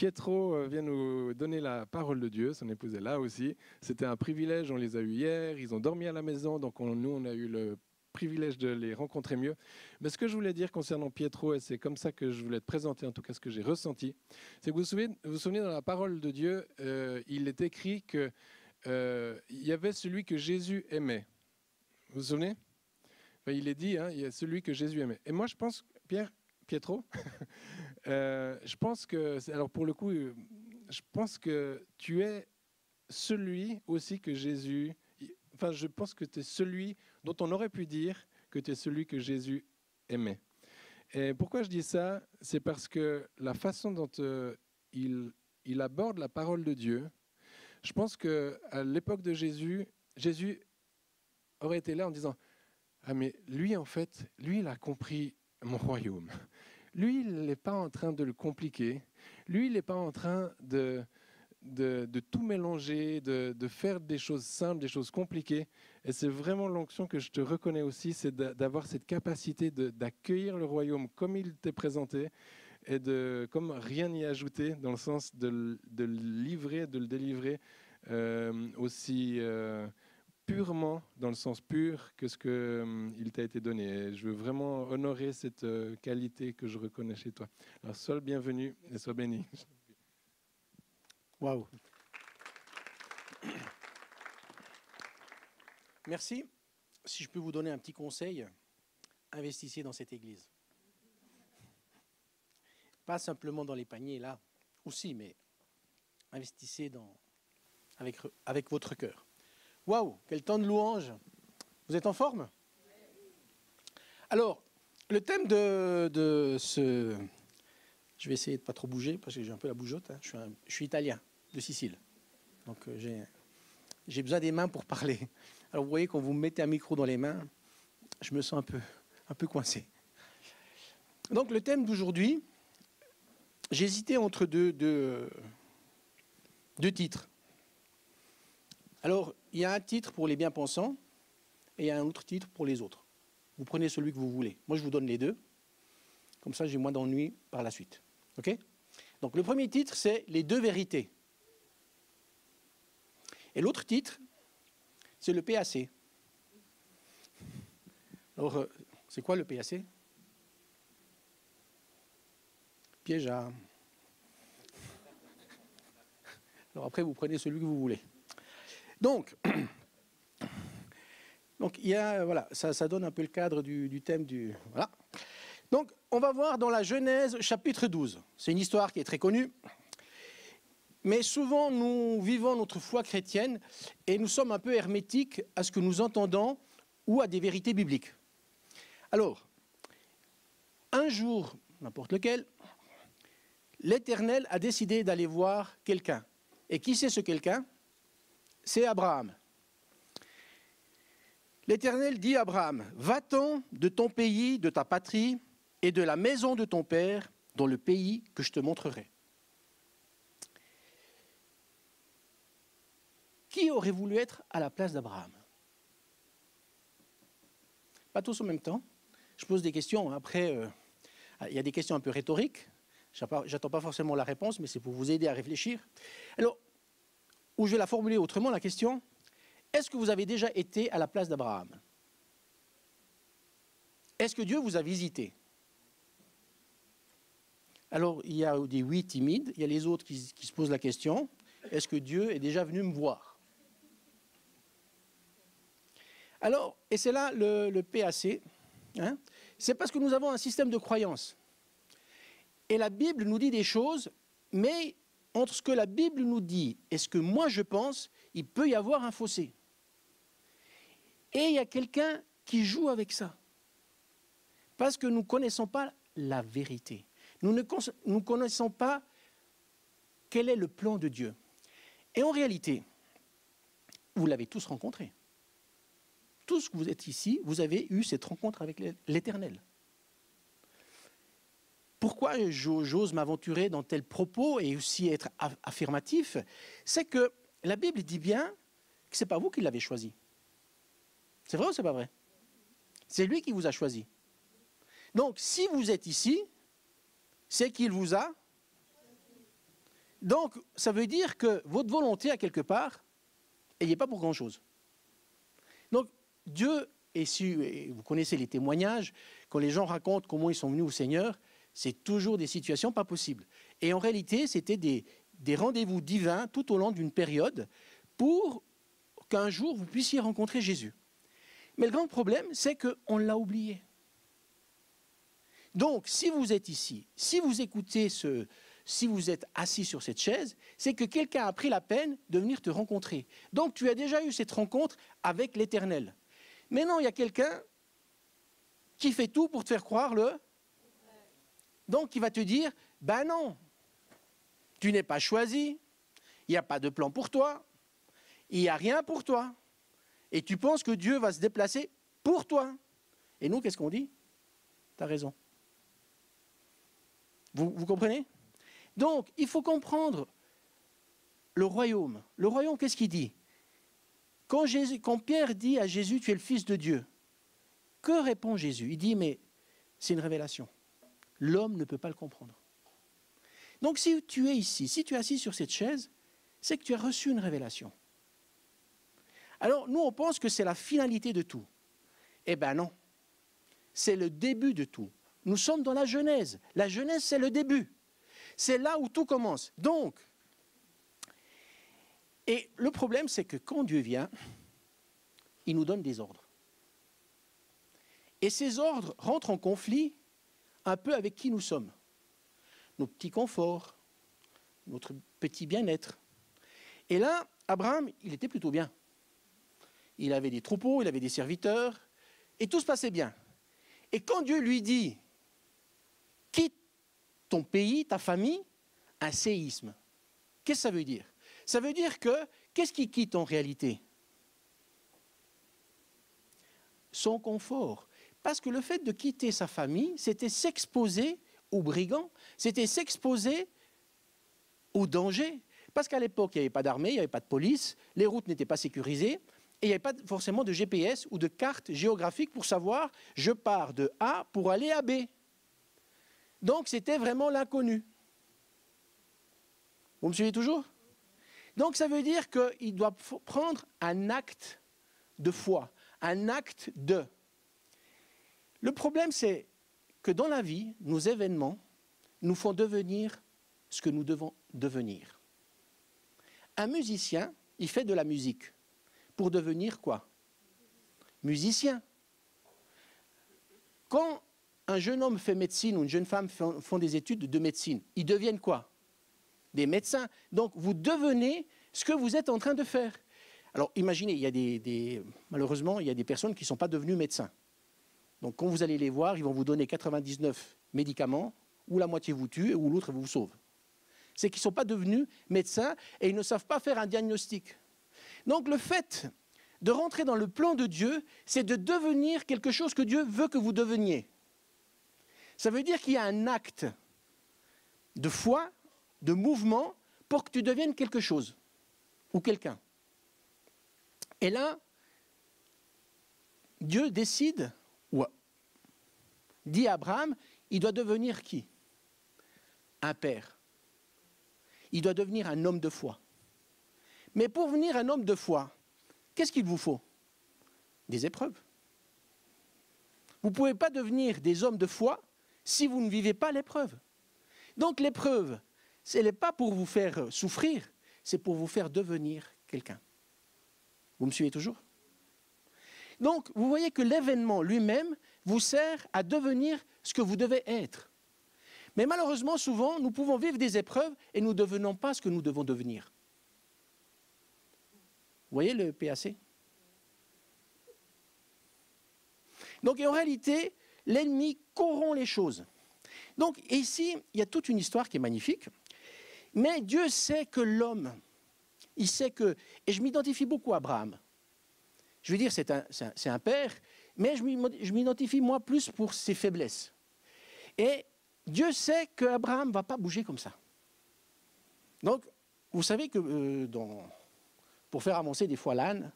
Pietro vient nous donner la parole de Dieu, son épouse est là aussi. C'était un privilège, on les a eus hier, ils ont dormi à la maison, donc nous on a eu le privilège de les rencontrer mieux. Mais ce que je voulais dire concernant Pietro, et c'est comme ça que je voulais te présenter en tout cas ce que j'ai ressenti, c'est que vous souvenez dans la parole de Dieu, il est écrit que il y avait celui que Jésus aimait. Vous vous souvenez? Enfin, il est dit, hein, il y a celui que Jésus aimait. Et moi je pense, Pietro, je pense que, alors pour le coup, je pense que tu es celui aussi que Jésus, enfin je pense que tu es celui dont on aurait pu dire que tu es celui que Jésus aimait. Et pourquoi je dis ça? C'est parce que la façon dont il aborde la parole de Dieu, je pense qu'à l'époque de Jésus, Jésus aurait été là en disant « Ah mais lui en fait, lui il a compris mon royaume. Lui, il n'est pas en train de le compliquer. Lui, il n'est pas en train de tout mélanger, de faire des choses simples, des choses compliquées. Et c'est vraiment l'onction que je te reconnais aussi, c'est d'avoir cette capacité d'accueillir le royaume comme il t'est présenté et de comme rien n'y ajouter, dans le sens de le livrer, de le délivrer aussi purement, dans le sens pur, que ce qu'il t'a été donné. Et je veux vraiment honorer cette qualité que je reconnais chez toi. Alors, sois le bienvenu et sois béni. Waouh. Merci. Si je peux vous donner un petit conseil, investissez dans cette église. Pas simplement dans les paniers, là, aussi, mais investissez avec votre cœur. Waouh, quel temps de louange. Vous êtes en forme? Alors, le thème de ce... Je vais essayer de ne pas trop bouger, parce que j'ai un peu la bougeotte. Hein. Je suis italien, de Sicile. Donc, j'ai besoin des mains pour parler. Alors, vous voyez, quand vous me mettez un micro dans les mains, je me sens un peu coincé. Donc, le thème d'aujourd'hui, j'ai hésité entre deux titres. Alors, il y a un titre pour les bien-pensants et il y a un autre titre pour les autres. Vous prenez celui que vous voulez. Moi, je vous donne les deux. Comme ça, j'ai moins d'ennuis par la suite. OK? Donc, le premier titre, c'est « Les deux vérités ». Et l'autre titre, c'est le PAC. Alors, c'est quoi le PAC? Piège à... Alors après, vous prenez celui que vous voulez. Donc il y a, voilà, ça donne un peu le cadre du thème du... Voilà. Donc, on va voir dans la Genèse, chapitre 12. C'est une histoire qui est très connue. Mais souvent, nous vivons notre foi chrétienne et nous sommes un peu hermétiques à ce que nous entendons ou à des vérités bibliques. Alors, un jour, n'importe lequel, l'Éternel a décidé d'aller voir quelqu'un. Et qui c'est ce quelqu'un? C'est Abraham. L'Éternel dit à Abraham, « Va-t'en de ton pays, de ta patrie et de la maison de ton père dans le pays que je te montrerai. » Qui aurait voulu être à la place d'Abraham? Pas tous en même temps. Je pose des questions. Après, il y a des questions un peu rhétoriques. J'attends pas forcément la réponse, mais c'est pour vous aider à réfléchir. Alors, ou je vais la formuler autrement, la question. Est-ce que vous avez déjà été à la place d'Abraham? Est-ce que Dieu vous a visité? Alors, il y a des oui timides, il y a les autres qui se posent la question. Est-ce que Dieu est déjà venu me voir? Alors, et c'est là le PAC, hein, c'est parce que nous avons un système de croyance. Et la Bible nous dit des choses, mais entre ce que la Bible nous dit et ce que moi je pense, il peut y avoir un fossé. Et il y a quelqu'un qui joue avec ça. Parce que nous ne connaissons pas la vérité. Nous ne connaissons pas quel est le plan de Dieu. Et en réalité, vous l'avez tous rencontré. Tous que vous êtes ici, vous avez eu cette rencontre avec l'Éternel. Pourquoi j'ose m'aventurer dans tel propos et aussi être affirmatif? C'est que la Bible dit bien que ce n'est pas vous qui l'avez choisi. C'est vrai ou c'est pas vrai? C'est lui qui vous a choisi. Donc, si vous êtes ici, c'est qu'il vous a... Donc, ça veut dire que votre volonté, à quelque part, elle n'y est pas pour grand-chose. Donc, Dieu, et vous connaissez les témoignages, quand les gens racontent comment ils sont venus au Seigneur, c'est toujours des situations pas possibles. Et en réalité, c'était des rendez-vous divins tout au long d'une période pour qu'un jour, vous puissiez rencontrer Jésus. Mais le grand problème, c'est qu'on l'a oublié. Donc, si vous êtes ici, si vous écoutez si vous êtes assis sur cette chaise, c'est que quelqu'un a pris la peine de venir te rencontrer. Donc, tu as déjà eu cette rencontre avec l'Éternel. Mais non, il y a quelqu'un qui fait tout pour te faire croire Donc, il va te dire, ben non, tu n'es pas choisi, il n'y a pas de plan pour toi, il n'y a rien pour toi. Et tu penses que Dieu va se déplacer pour toi. Et nous, qu'est-ce qu'on dit? Tu as raison. Vous comprenez? Donc, il faut comprendre le royaume. Le royaume, qu'est-ce qu'il dit? Quand Pierre dit à Jésus, tu es le Fils de Dieu, que répond Jésus? Il dit, mais c'est une révélation. L'homme ne peut pas le comprendre. Donc, si tu es ici, si tu es assis sur cette chaise, c'est que tu as reçu une révélation. Alors, nous, on pense que c'est la finalité de tout. Eh bien non, c'est le début de tout. Nous sommes dans la Genèse. La Genèse, c'est le début. C'est là où tout commence. Donc, et le problème, c'est que quand Dieu vient, il nous donne des ordres. Et ces ordres rentrent en conflit un peu avec qui nous sommes. Nos petits conforts, notre petit bien-être. Et là, Abraham, il était plutôt bien. Il avait des troupeaux, il avait des serviteurs, et tout se passait bien. Et quand Dieu lui dit, quitte ton pays, ta famille, un séisme. Qu'est-ce que ça veut dire? Ça veut dire que, qu'est-ce qu'il quitte en réalité? Son confort. Parce que le fait de quitter sa famille, c'était s'exposer aux brigands, c'était s'exposer aux dangers. Parce qu'à l'époque, il n'y avait pas d'armée, il n'y avait pas de police, les routes n'étaient pas sécurisées, et il n'y avait pas forcément de GPS ou de carte géographique pour savoir, je pars de A pour aller à B. Donc, c'était vraiment l'inconnu. Vous me suivez toujours? Donc, ça veut dire qu'il doit prendre un acte de foi, un acte de. Le problème, c'est que dans la vie, nos événements nous font devenir ce que nous devons devenir. Un musicien, il fait de la musique. Pour devenir quoi? Musicien. Quand un jeune homme fait médecine ou une jeune femme font des études de médecine, ils deviennent quoi? Des médecins. Donc, vous devenez ce que vous êtes en train de faire. Alors, imaginez, il y a malheureusement, il y a des personnes qui ne sont pas devenues médecins. Donc, quand vous allez les voir, ils vont vous donner 99 médicaments, ou la moitié vous tue, ou l'autre vous sauve. C'est qu'ils ne sont pas devenus médecins et ils ne savent pas faire un diagnostic. Donc, le fait de rentrer dans le plan de Dieu, c'est de devenir quelque chose que Dieu veut que vous deveniez. Ça veut dire qu'il y a un acte de foi, de mouvement, pour que tu deviennes quelque chose ou quelqu'un. Et là, Dieu décide, ou dit à Abraham, il doit devenir qui? Un père. Il doit devenir un homme de foi. Mais pour devenir un homme de foi, qu'est-ce qu'il vous faut? Des épreuves. Vous ne pouvez pas devenir des hommes de foi si vous ne vivez pas l'épreuve. Donc l'épreuve, ce n'est pas pour vous faire souffrir, c'est pour vous faire devenir quelqu'un. Vous me suivez toujours? Donc, vous voyez que l'événement lui-même vous sert à devenir ce que vous devez être. Mais malheureusement, souvent, nous pouvons vivre des épreuves et nous ne devenons pas ce que nous devons devenir. Vous voyez le PAC? Donc, en réalité, l'ennemi corrompt les choses. Donc, ici, il y a toute une histoire qui est magnifique. Mais Dieu sait que l'homme, il sait que... Et je m'identifie beaucoup à Abraham. Je veux dire, c'est un père, mais je m'identifie moi plus pour ses faiblesses. Et Dieu sait qu'Abraham ne va pas bouger comme ça. Donc, vous savez que pour faire avancer des fois l'âne,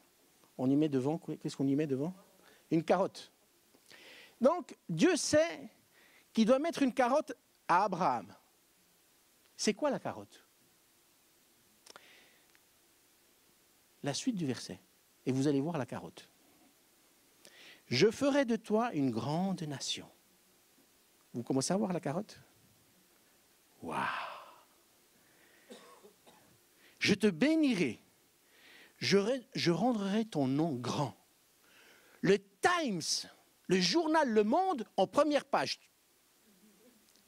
on y met devant, qu'est-ce qu'on y met devant? Une carotte. Donc, Dieu sait qu'il doit mettre une carotte à Abraham. C'est quoi la carotte? la suite du verset. Et vous allez voir la carotte. Je ferai de toi une grande nation. Vous commencez à voir la carotte? Waouh! Je te bénirai. Je rendrai ton nom grand. Le Times, le journal Le Monde, en première page.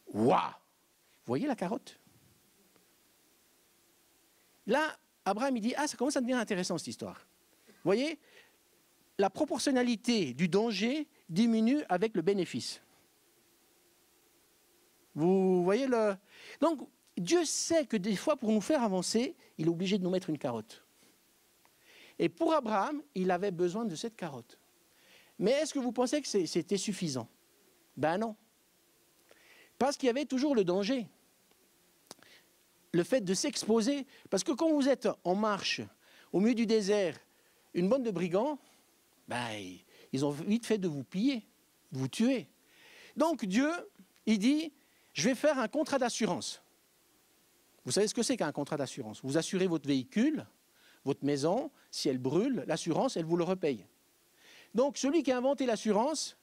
Waouh! Vous voyez la carotte? Là, Abraham, il dit, ah, ça commence à devenir intéressant, cette histoire. Vous voyez, la proportionnalité du danger diminue avec le bénéfice. Vous voyez le... Donc, Dieu sait que des fois, pour nous faire avancer, il est obligé de nous mettre une carotte. Et pour Abraham, il avait besoin de cette carotte. Mais est-ce que vous pensez que c'était suffisant? Ben non. Parce qu'il y avait toujours le danger. Le fait de s'exposer. Parce que quand vous êtes en marche, au milieu du désert, une bande de brigands, ben, ils ont vite fait de vous piller, de vous tuer. Donc Dieu, il dit, je vais faire un contrat d'assurance. Vous savez ce que c'est qu'un contrat d'assurance? Vous assurez votre véhicule, votre maison, si elle brûle, l'assurance, elle vous le repaye. Donc celui qui a inventé l'assurance,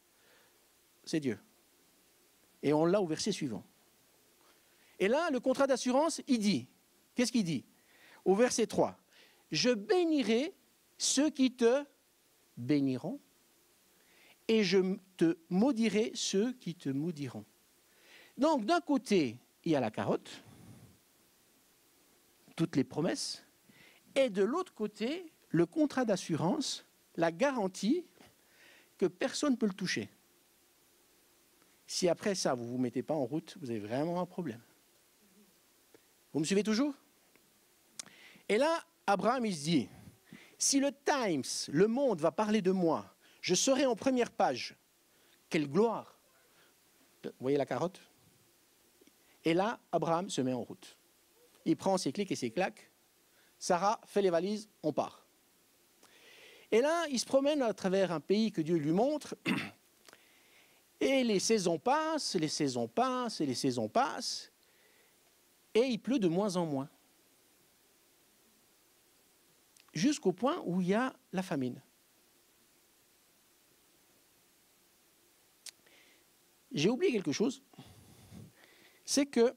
c'est Dieu. Et on l'a au verset suivant. Et là, le contrat d'assurance, il dit, qu'est-ce qu'il dit? Au verset 3, je bénirai ceux qui te béniront et je te maudirai ceux qui te maudiront. Donc d'un côté, il y a la carotte, toutes les promesses, et de l'autre côté, le contrat d'assurance, la garantie que personne ne peut le toucher. Si après ça, vous ne vous mettez pas en route, vous avez vraiment un problème. Vous me suivez toujours? Et là, Abraham, il se dit, si le Times, le Monde va parler de moi, je serai en première page. Quelle gloire! Vous voyez la carotte? Et là, Abraham se met en route. Il prend ses clics et ses claques. Sarah fait les valises, on part. Et là, il se promène à travers un pays que Dieu lui montre. Et les saisons passent, les saisons passent, et les saisons passent. Et il pleut de moins en moins. Jusqu'au point où il y a la famine. J'ai oublié quelque chose. C'est que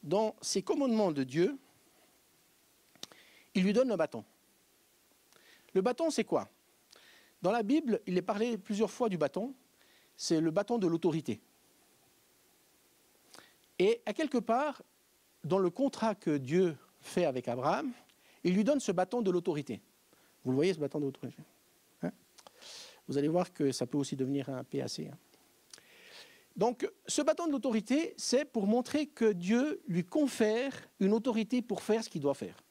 dans ces commandements de Dieu, il lui donne un bâton. Le bâton, c'est quoi? Dans la Bible, il est parlé plusieurs fois du bâton. C'est le bâton de l'autorité. Et à quelque part, dans le contrat que Dieu fait avec Abraham, il lui donne ce bâton de l'autorité. Vous le voyez, ce bâton de l'autorité, hein? Vous allez voir que ça peut aussi devenir un PAC. Hein. Donc, ce bâton de l'autorité, c'est pour montrer que Dieu lui confère une autorité pour faire ce qu'il doit faire.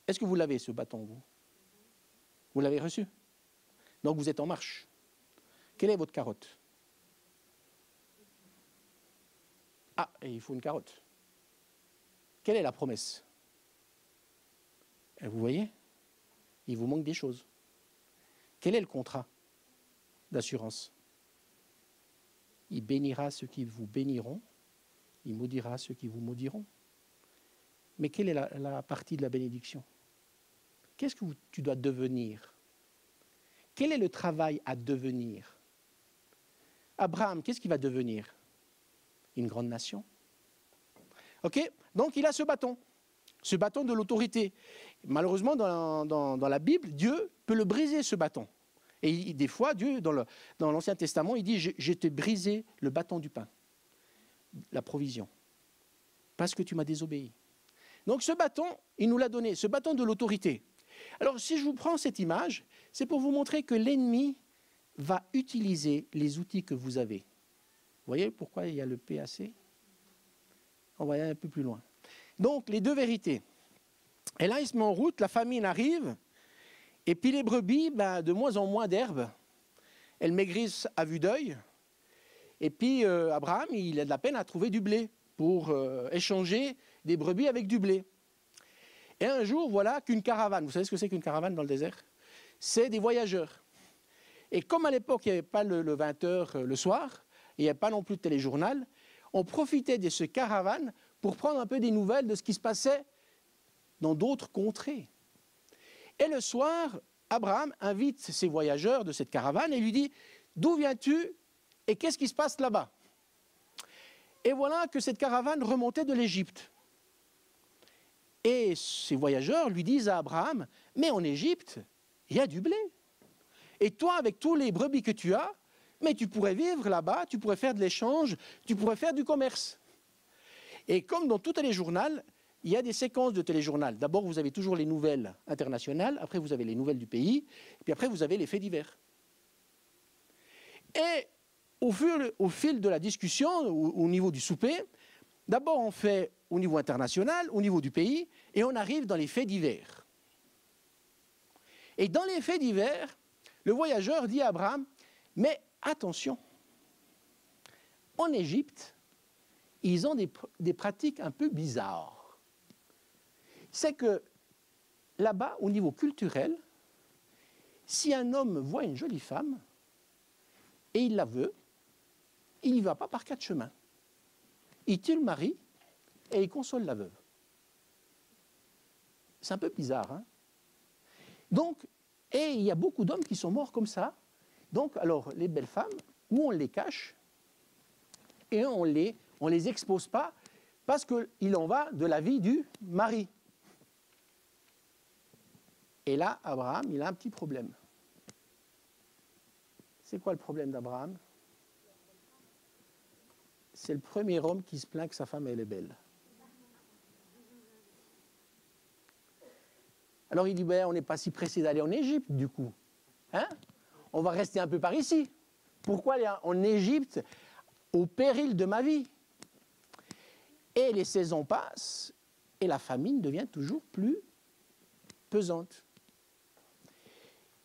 Est-ce que vous l'avez, ce bâton, vous? Vous l'avez reçu? Donc, vous êtes en marche. Quelle est votre carotte? Ah, et il faut une carotte. Quelle est la promesse? Et vous voyez? Il vous manque des choses. Quel est le contrat d'assurance? Il bénira ceux qui vous béniront, il maudira ceux qui vous maudiront. Mais quelle est la partie de la bénédiction? Qu'est-ce que tu dois devenir? Quel est le travail à devenir? Abraham, qu'est-ce qu'il va devenir? Une grande nation. Ok? Donc il a ce bâton de l'autorité. Malheureusement, dans la Bible, Dieu peut le briser, ce bâton. Et des fois, Dieu, dans l'Ancien Testament, il dit, je t'ai brisé le bâton du pain, la provision, parce que tu m'as désobéi. Donc ce bâton, il nous l'a donné, ce bâton de l'autorité. Alors si je vous prends cette image, c'est pour vous montrer que l'ennemi va utiliser les outils que vous avez. Vous voyez pourquoi il y a le PAC? On va aller un peu plus loin. Donc les deux vérités. Et là, il se met en route, la famine arrive, et puis les brebis, de moins en moins d'herbe, elles maigrissent à vue d'œil. Et puis Abraham, il a de la peine à trouver du blé pour échanger des brebis avec du blé. Et un jour, voilà qu'une caravane, vous savez ce que c'est qu'une caravane dans le désert? C'est des voyageurs. Et comme à l'époque, il n'y avait pas le 20h le soir, il n'y avait pas non plus de téléjournal, on profitait de ce caravane pour prendre un peu des nouvelles de ce qui se passait dans d'autres contrées. Et le soir, Abraham invite ces voyageurs de cette caravane et lui dit « D'où viens-tu et qu'est-ce qui se passe là-bas » Et voilà que cette caravane remontait de l'Égypte. Et ces voyageurs lui disent à Abraham « Mais en Égypte, il y a du blé. Et toi, avec tous les brebis que tu as, mais tu pourrais vivre là-bas, tu pourrais faire de l'échange, tu pourrais faire du commerce. » Et comme dans tout téléjournal, il y a des séquences de téléjournal. D'abord, vous avez toujours les nouvelles internationales, après vous avez les nouvelles du pays, et puis après vous avez les faits divers. Et au fil de la discussion, au niveau du souper, d'abord on fait au niveau international, au niveau du pays, et on arrive dans les faits divers. Et dans les faits divers, le voyageur dit à Abraham, mais attention, en Égypte, ils ont des pratiques un peu bizarres. C'est que là-bas, au niveau culturel, si un homme voit une jolie femme et il la veut, il n'y va pas par quatre chemins. Il tue le mari et il console la veuve. C'est un peu bizarre, hein? Donc, et il y a beaucoup d'hommes qui sont morts comme ça. Donc, alors, les belles femmes, ou on les cache et on les expose pas parce qu'il en va de la vie du mari. Et là, Abraham, il a un petit problème. C'est quoi le problème d'Abraham? C'est le premier homme qui se plaint que sa femme elle est belle. Alors il dit, ben, on n'est pas si pressé d'aller en Égypte du coup. Hein? On va rester un peu par ici. Pourquoi aller en Égypte au péril de ma vie? Et les saisons passent et la famine devient toujours plus pesante.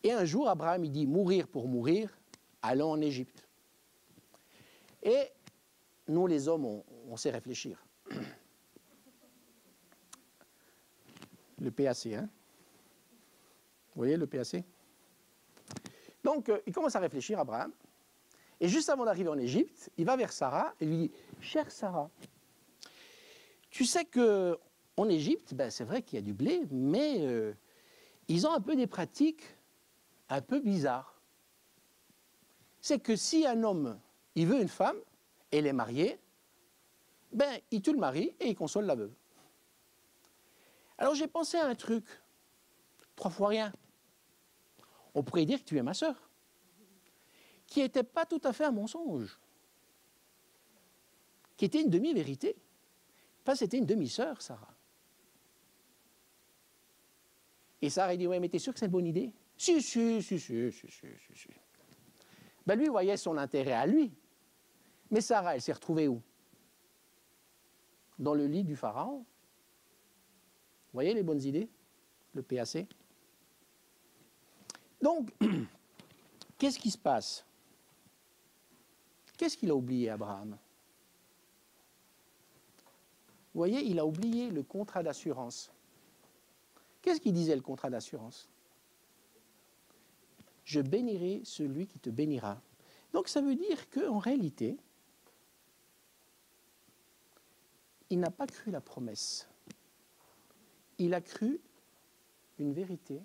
Et un jour, Abraham, il dit, mourir pour mourir, allons en Égypte. Et nous, les hommes, on sait réfléchir. Le PAC, hein? Vous voyez le PAC? Donc, il commence à réfléchir, Abraham. Et juste avant d'arriver en Égypte, il va vers Sarah et lui dit, chère Sarah, tu sais qu'en Égypte, ben, c'est vrai qu'il y a du blé, mais ils ont un peu des pratiques un peu bizarres. C'est que si un homme, il veut une femme, et elle est mariée, ben, il tue le mari et il console la veuve. Alors j'ai pensé à un truc, 3 fois rien. On pourrait dire que tu es ma sœur, qui n'était pas tout à fait un mensonge, qui était une demi-vérité. Pas c'était une demi-sœur, Sarah. Et Sarah, il dit, ouais, mais t'es sûr que c'est une bonne idée? Si. Ben lui voyait son intérêt à lui. Mais Sarah, elle s'est retrouvée où? Dans le lit du pharaon. Vous voyez les bonnes idées? Le PAC. Donc, qu'est-ce qui se passe? Qu'est-ce qu'il a oublié, Abraham? Vous voyez, il a oublié le contrat d'assurance. Qu'est-ce qu'il disait, le contrat d'assurance? Je bénirai celui qui te bénira. Donc ça veut dire qu'en réalité, il n'a pas cru la promesse. Il a cru une vérité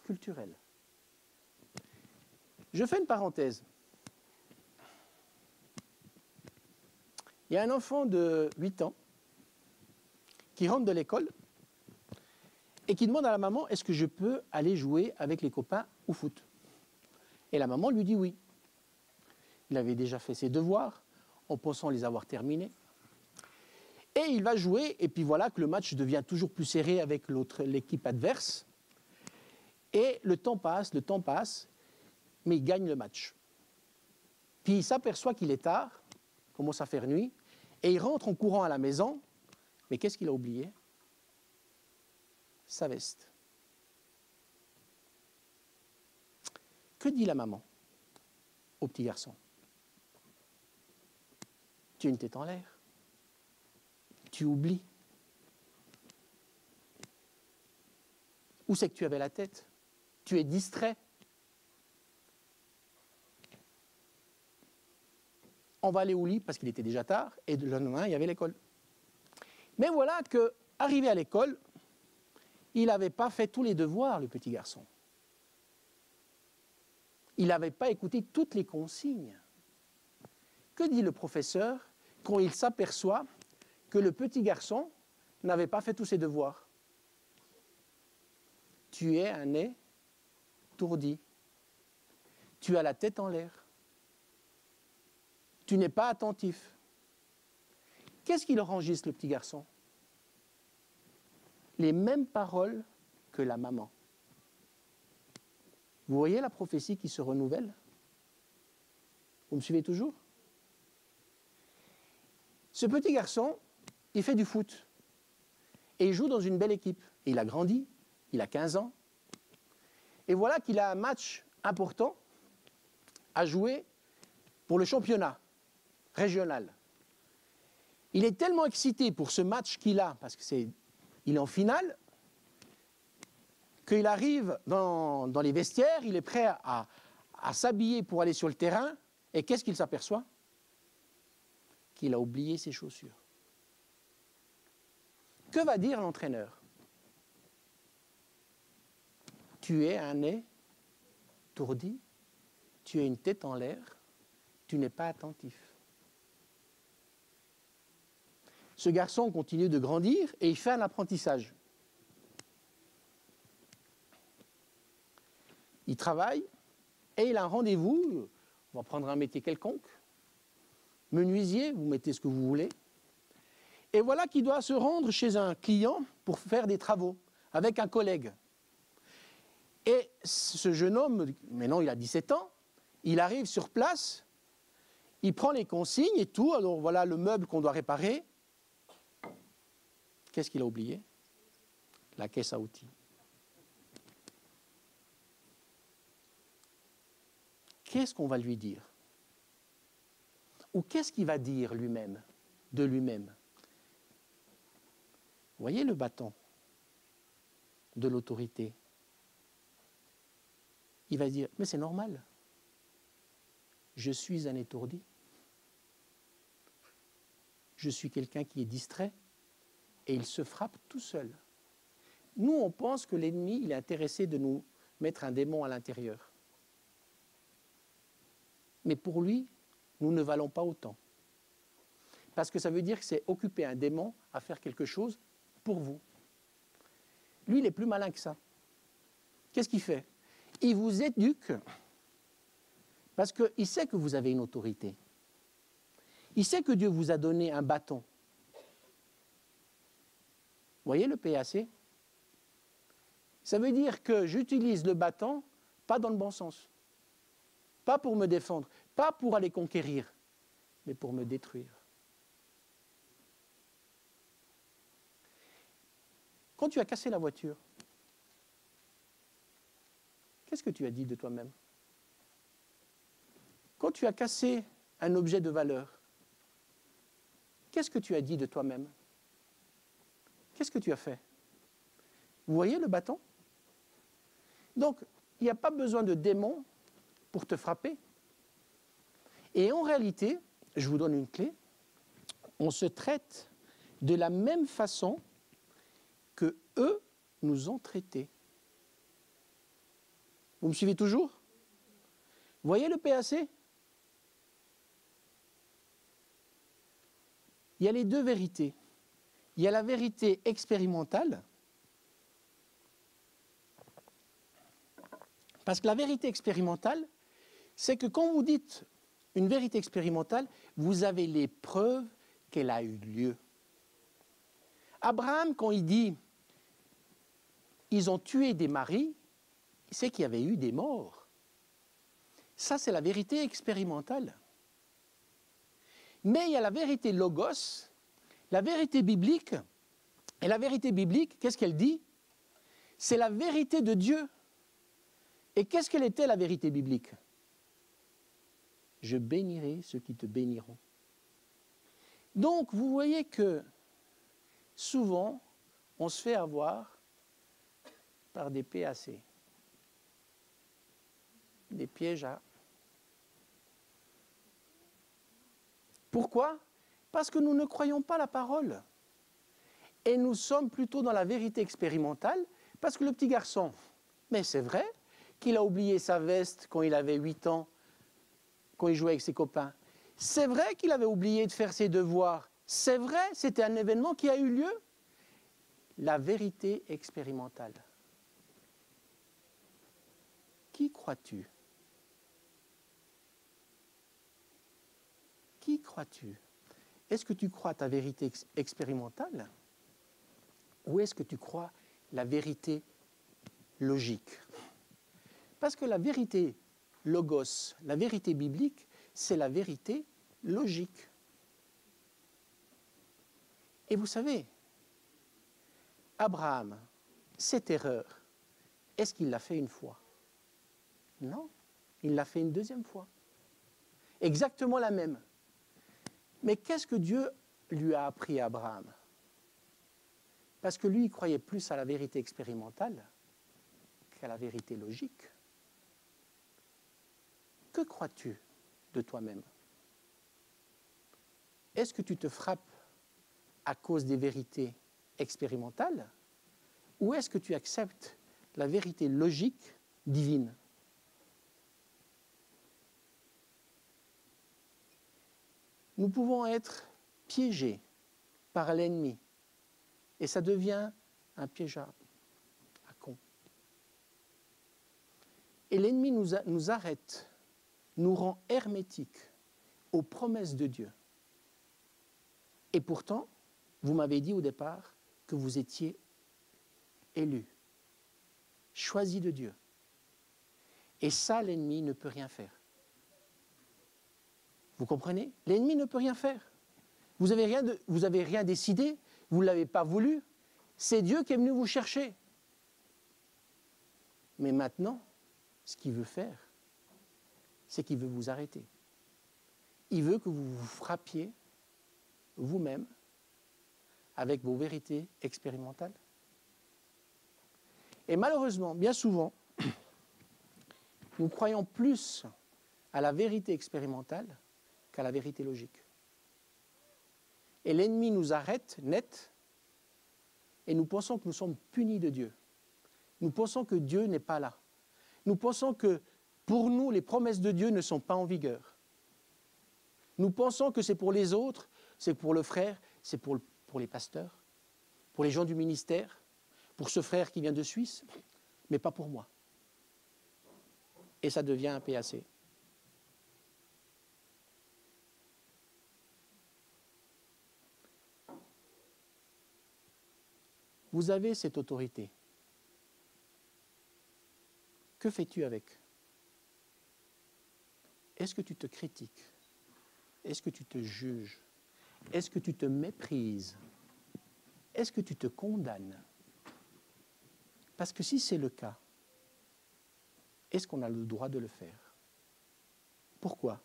culturelle. Je fais une parenthèse. Il y a un enfant de 8 ans qui rentre de l'école et qui demande à la maman, est-ce que je peux aller jouer avec les copains au foot? Et la maman lui dit oui. Il avait déjà fait ses devoirs, en pensant les avoir terminés. Et il va jouer, et puis voilà que le match devient toujours plus serré avec l'équipe adverse. Et le temps passe, mais il gagne le match. Puis il s'aperçoit qu'il est tard, commence à faire nuit, et il rentre en courant à la maison. Mais qu'est-ce qu'il a oublié? Sa veste. Que dit la maman au petit garçon? Tu as une tête en l'air. Tu oublies. Où c'est que tu avais la tête? Tu es distrait. On va aller au lit parce qu'il était déjà tard et le lendemain, il y avait l'école. Mais voilà que arrivé à l'école, il n'avait pas fait tous les devoirs, le petit garçon. Il n'avait pas écouté toutes les consignes. Que dit le professeur quand il s'aperçoit que le petit garçon n'avait pas fait tous ses devoirs? Tu es un étourdi. Tu as la tête en l'air. Tu n'es pas attentif. Qu'est-ce qu'il enregistre, le petit garçon? Les mêmes paroles que la maman. Vous voyez la prophétie qui se renouvelle? Vous me suivez toujours? Ce petit garçon, il fait du foot. Et il joue dans une belle équipe. Et il a grandi, il a 15 ans. Et voilà qu'il a un match important à jouer pour le championnat régional. Il est tellement excité pour ce match qu'il a, parce qu'il est en finale, qu'il arrive dans les vestiaires, il est prêt à s'habiller pour aller sur le terrain, et qu'est-ce qu'il s'aperçoit? Qu'il a oublié ses chaussures. Que va dire l'entraîneur? Tu es un étourdi, tu as une tête en l'air, tu n'es pas attentif. Ce garçon continue de grandir et il fait un apprentissage. Il travaille et il a un rendez-vous, on va prendre un métier quelconque, menuisier, vous mettez ce que vous voulez, et voilà qu'il doit se rendre chez un client pour faire des travaux avec un collègue. Et ce jeune homme, maintenant il a 17 ans, il arrive sur place, il prend les consignes et tout, alors voilà le meuble qu'on doit réparer. Qu'est-ce qu'il a oublié? La caisse à outils. Qu'est-ce qu'on va lui dire? Ou qu'est-ce qu'il va dire lui-même, de lui-même? Vous voyez le bâton de l'autorité? Il va dire, mais c'est normal. Je suis un étourdi. Je suis quelqu'un qui est distrait. Et il se frappe tout seul. Nous, on pense que l'ennemi, il est intéressé de nous mettre un démon à l'intérieur. Mais pour lui, nous ne valons pas autant. Parce que ça veut dire que c'est occuper un démon à faire quelque chose pour vous. Lui, il est plus malin que ça. Qu'est-ce qu'il fait? Il vous éduque parce qu'il sait que vous avez une autorité. Il sait que Dieu vous a donné un bâton. Vous voyez le PAC? Ça veut dire que j'utilise le bâton, pas dans le bon sens. Pas pour me défendre, pas pour aller conquérir, mais pour me détruire. Quand tu as cassé la voiture, qu'est-ce que tu as dit de toi-même? Quand tu as cassé un objet de valeur, qu'est-ce que tu as dit de toi-même? Qu'est-ce que tu as fait? Vous voyez le bâton? Donc, il n'y a pas besoin de démon pour te frapper. Et en réalité, je vous donne une clé, on se traite de la même façon que eux nous ont traités. Vous me suivez toujours? Vous voyez le PAC? Il y a les deux vérités. Il y a la vérité expérimentale, parce que la vérité expérimentale, c'est que quand vous dites une vérité expérimentale, vous avez les preuves qu'elle a eu lieu. Abraham, quand il dit « ils ont tué des maris », c'est qu'il y avait eu des morts. Ça, c'est la vérité expérimentale. Mais il y a la vérité logos, la vérité biblique, et la vérité biblique, qu'est-ce qu'elle dit? C'est la vérité de Dieu. Et qu'est-ce qu'elle était, la vérité biblique? Je bénirai ceux qui te béniront. Donc, vous voyez que souvent, on se fait avoir par des PAC, des pièges à... Pourquoi? Parce que nous ne croyons pas la parole. Et nous sommes plutôt dans la vérité expérimentale, parce que le petit garçon, mais c'est vrai qu'il a oublié sa veste quand il avait 8 ans, quand il jouait avec ses copains. C'est vrai qu'il avait oublié de faire ses devoirs. C'est vrai, c'était un événement qui a eu lieu. La vérité expérimentale. Qui crois-tu? Qui crois-tu? Est-ce que tu crois ta vérité expérimentale ou est-ce que tu crois la vérité logique? Parce que la vérité logos, la vérité biblique, c'est la vérité logique. Et vous savez, Abraham, cette erreur, est-ce qu'il l'a fait une fois? Non, il l'a fait une deuxième fois. Exactement la même. Mais qu'est-ce que Dieu lui a appris à Abraham? Parce que lui, il croyait plus à la vérité expérimentale qu'à la vérité logique. Que crois-tu de toi-même? Est-ce que tu te frappes à cause des vérités expérimentales ou est-ce que tu acceptes la vérité logique divine? Nous pouvons être piégés par l'ennemi et ça devient un piège à con. Et l'ennemi nous arrête, nous rend hermétiques aux promesses de Dieu. Et pourtant, vous m'avez dit au départ que vous étiez élus, choisis de Dieu. Et ça, l'ennemi ne peut rien faire. Vous comprenez? L'ennemi ne peut rien faire. Vous n'avez rien décidé, vous ne l'avez pas voulu. C'est Dieu qui est venu vous chercher. Mais maintenant, ce qu'il veut faire, c'est qu'il veut vous arrêter. Il veut que vous vous frappiez vous-même avec vos vérités expérimentales. Et malheureusement, bien souvent, nous croyons plus à la vérité expérimentale qu'à la vérité logique. Et l'ennemi nous arrête net et nous pensons que nous sommes punis de Dieu. Nous pensons que Dieu n'est pas là. Nous pensons que pour nous, les promesses de Dieu ne sont pas en vigueur. Nous pensons que c'est pour les autres, c'est pour le frère, c'est pour les pasteurs, pour les gens du ministère, pour ce frère qui vient de Suisse, mais pas pour moi. Et ça devient un PAC. Vous avez cette autorité. Que fais-tu avec? Est-ce que tu te critiques? Est-ce que tu te juges? Est-ce que tu te méprises? Est-ce que tu te condamnes? Parce que si c'est le cas, est-ce qu'on a le droit de le faire? Pourquoi?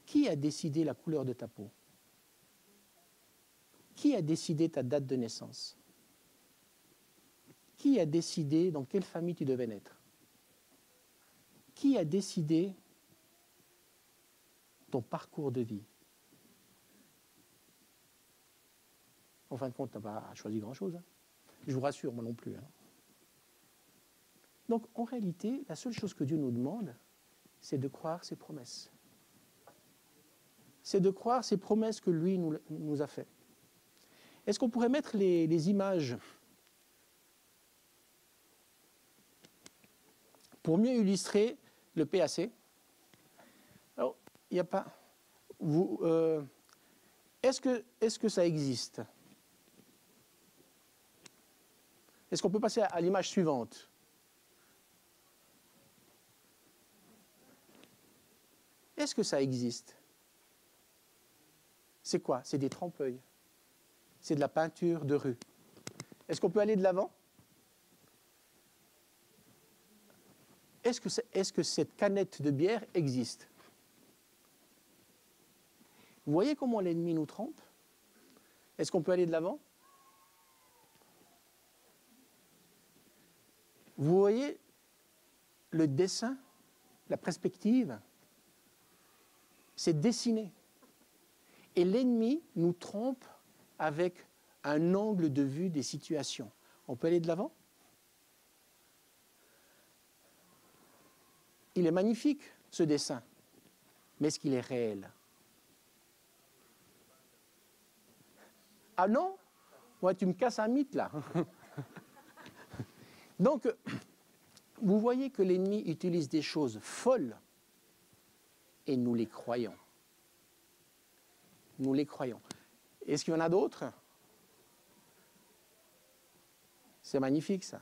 Qui a décidé la couleur de ta peau? Qui a décidé ta date de naissance? Qui a décidé dans quelle famille tu devais naître? Qui a décidé ton parcours de vie? En fin de compte, tu n'as pas choisi grand-chose. Hein. Je vous rassure, moi non plus. Hein. Donc, en réalité, la seule chose que Dieu nous demande, c'est de croire ses promesses. C'est de croire ses promesses que lui nous a faites. Est-ce qu'on pourrait mettre les images pour mieux illustrer le PAC? Alors, il n'y a pas... Est-ce que ça existe? Est-ce qu'on peut passer à l'image suivante? Est-ce que ça existe? C'est quoi? C'est des trompe-l'œil. C'est de la peinture de rue. Est-ce qu'on peut aller de l'avant? Est-ce que cette canette de bière existe? Vous voyez comment l'ennemi nous trompe? Est-ce qu'on peut aller de l'avant? Vous voyez le dessin, la perspective? C'est dessiné. Et l'ennemi nous trompe avec un angle de vue des situations. On peut aller de l'avant? Il est magnifique, ce dessin. Mais est-ce qu'il est réel? Ah non? Ouais, tu me casses un mythe, là. Donc, vous voyez que l'ennemi utilise des choses folles et nous les croyons. Nous les croyons. Est-ce qu'il y en a d'autres? C'est magnifique, ça.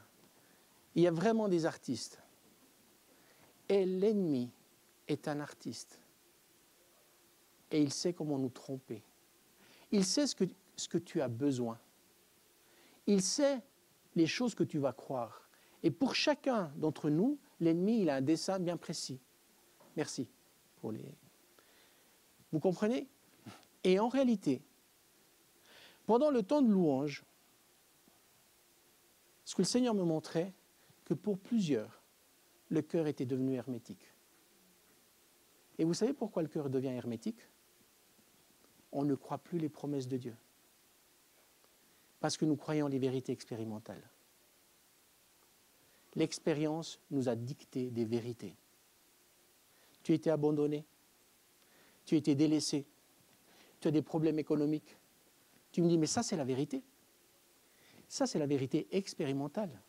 Il y a vraiment des artistes. Et l'ennemi est un artiste. Et il sait comment nous tromper. Il sait ce que tu as besoin. Il sait les choses que tu vas croire. Et pour chacun d'entre nous, l'ennemi, il a un dessin bien précis. Merci pour les... Vous comprenez? Et en réalité, pendant le temps de louange, ce que le Seigneur me montrait, que pour plusieurs, le cœur était devenu hermétique. Et vous savez pourquoi le cœur devient hermétique? On ne croit plus les promesses de Dieu. Parce que nous croyons les vérités expérimentales. L'expérience nous a dicté des vérités. Tu as été abandonné, tu as été délaissé, tu as des problèmes économiques. Tu me dis, mais ça c'est la vérité. Ça c'est la vérité expérimentale.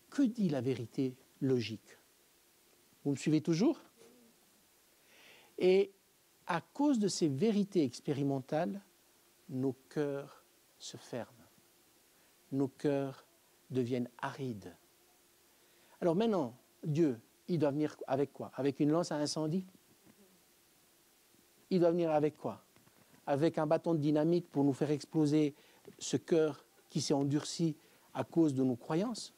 Que dit la vérité logique? Vous me suivez toujours? Et à cause de ces vérités expérimentales, nos cœurs se ferment. Nos cœurs deviennent arides. Alors maintenant, Dieu, il doit venir avec quoi? Avec une lance à incendie? Il doit venir avec quoi? Avec un bâton de dynamite pour nous faire exploser ce cœur qui s'est endurci à cause de nos croyances?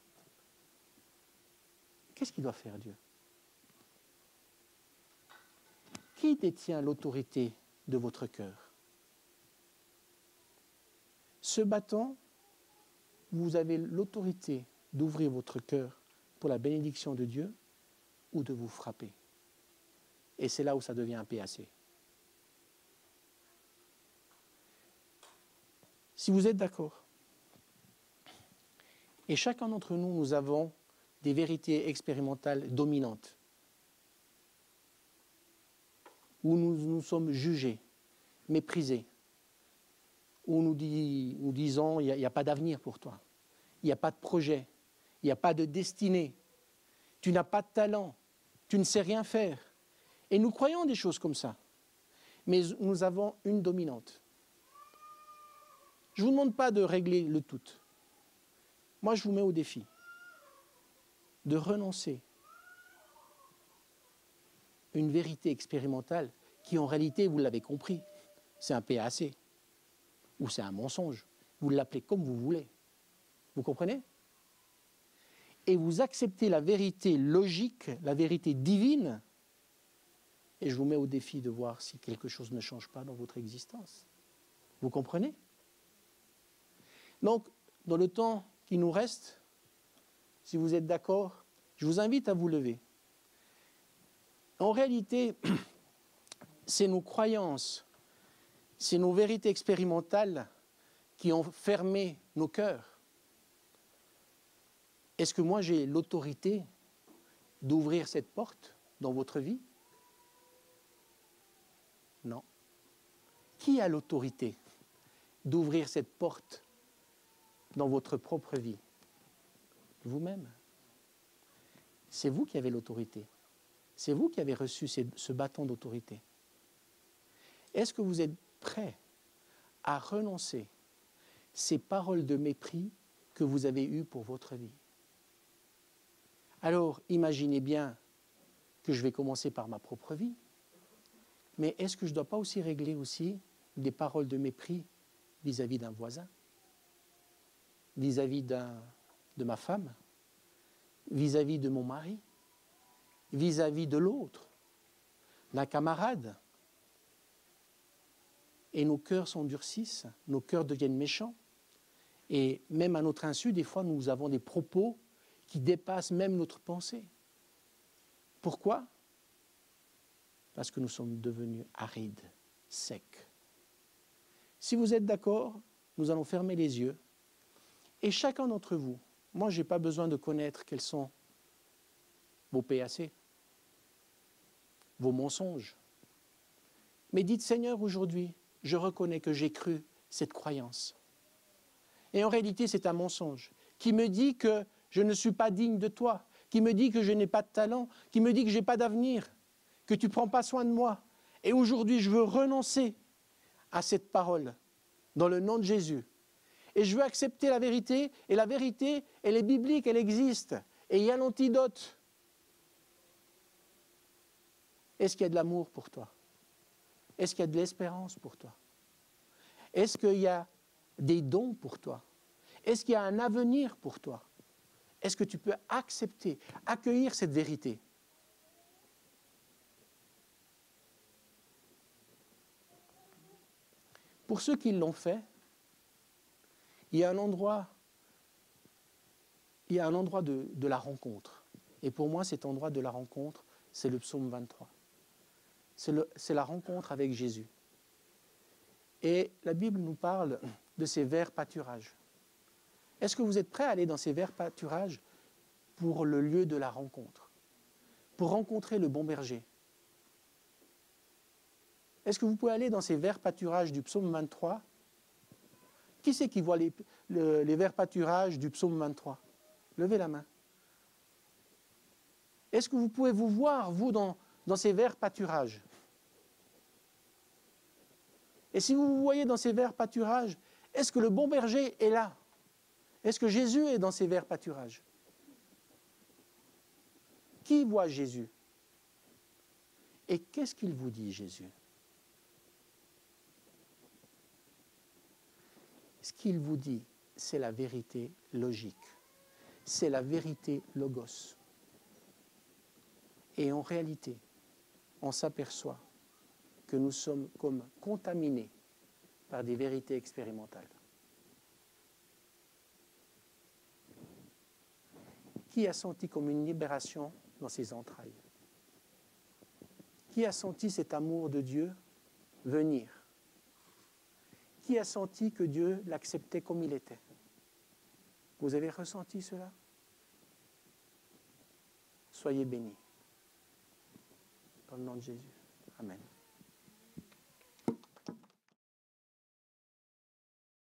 Qu'est-ce qu'il doit faire, Dieu? Qui détient l'autorité de votre cœur? Ce bâton, vous avez l'autorité d'ouvrir votre cœur pour la bénédiction de Dieu ou de vous frapper. Et c'est là où ça devient un PAC. Si vous êtes d'accord, et chacun d'entre nous, nous avons des vérités expérimentales dominantes, où nous sommes jugés, méprisés, où nous disons il n'y a pas d'avenir pour toi, il n'y a pas de projet, il n'y a pas de destinée, tu n'as pas de talent, tu ne sais rien faire. Et nous croyons des choses comme ça. Mais nous avons une dominante. Je ne vous demande pas de régler le tout. Moi, je vous mets au défi de renoncer une vérité expérimentale qui, en réalité, vous l'avez compris, c'est un PAC ou c'est un mensonge. Vous l'appelez comme vous voulez. Vous comprenez? Et vous acceptez la vérité logique, la vérité divine, et je vous mets au défi de voir si quelque chose ne change pas dans votre existence. Vous comprenez? Donc, dans le temps qui nous reste, si vous êtes d'accord, je vous invite à vous lever. En réalité, c'est nos croyances, c'est nos vérités expérimentales qui ont fermé nos cœurs. Est-ce que moi j'ai l'autorité d'ouvrir cette porte dans votre vie? Non. Qui a l'autorité d'ouvrir cette porte dans votre propre vie? Vous-même. C'est vous qui avez l'autorité. C'est vous qui avez reçu ce bâton d'autorité. Est-ce que vous êtes prêt à renoncer ces paroles de mépris que vous avez eues pour votre vie? Alors, imaginez bien que je vais commencer par ma propre vie, mais est-ce que je ne dois pas aussi régler aussi des paroles de mépris vis-à-vis d'un voisin, vis-à-vis de ma femme, vis-à-vis de mon mari, vis-à-vis de l'autre, d'un camarade? Et nos cœurs s'endurcissent, nos cœurs deviennent méchants. Et même à notre insu, des fois, nous avons des propos qui dépassent même notre pensée. Pourquoi? Parce que nous sommes devenus arides, secs. Si vous êtes d'accord, nous allons fermer les yeux. Et chacun d'entre vous, moi je n'ai pas besoin de connaître quels sont vos PAC, vos mensonges. Mais dites, Seigneur, aujourd'hui, je reconnais que j'ai cru cette croyance. Et en réalité, c'est un mensonge qui me dit que je ne suis pas digne de toi, qui me dit que je n'ai pas de talent, qui me dit que je n'ai pas d'avenir, que tu ne prends pas soin de moi. Et aujourd'hui, je veux renoncer à cette parole dans le nom de Jésus. Et je veux accepter la vérité, et la vérité, elle est biblique, elle existe. Et il y a l'antidote. Est-ce qu'il y a de l'amour pour toi? Est-ce qu'il y a de l'espérance pour toi? Est-ce qu'il y a des dons pour toi? Est-ce qu'il y a un avenir pour toi? Est-ce que tu peux accepter, accueillir cette vérité? Pour ceux qui l'ont fait, il y a un endroit de la rencontre. Et pour moi, cet endroit de la rencontre, c'est le psaume 23. C'est la rencontre avec Jésus. Et la Bible nous parle de ces verts pâturages. Est-ce que vous êtes prêts à aller dans ces verts pâturages pour le lieu de la rencontre, pour rencontrer le bon berger? Est-ce que vous pouvez aller dans ces verts pâturages du psaume 23? Qui c'est qui voit les verts pâturages du psaume 23? Levez la main. Est-ce que vous pouvez vous voir, vous, dans ces verts pâturages? Et si vous vous voyez dans ces verts pâturages, est-ce que le bon berger est là? Est-ce que Jésus est dans ces verts pâturages? Qui voit Jésus? Et qu'est-ce qu'il vous dit, Jésus? Ce qu'il vous dit, c'est la vérité logique. C'est la vérité logos. Et en réalité, on s'aperçoit que nous sommes comme contaminés par des vérités expérimentales. Qui a senti comme une libération dans ses entrailles? Qui a senti cet amour de Dieu venir? Qui a senti que Dieu l'acceptait comme il était? Vous avez ressenti cela? Soyez bénis. Dans le nom de Jésus. Amen.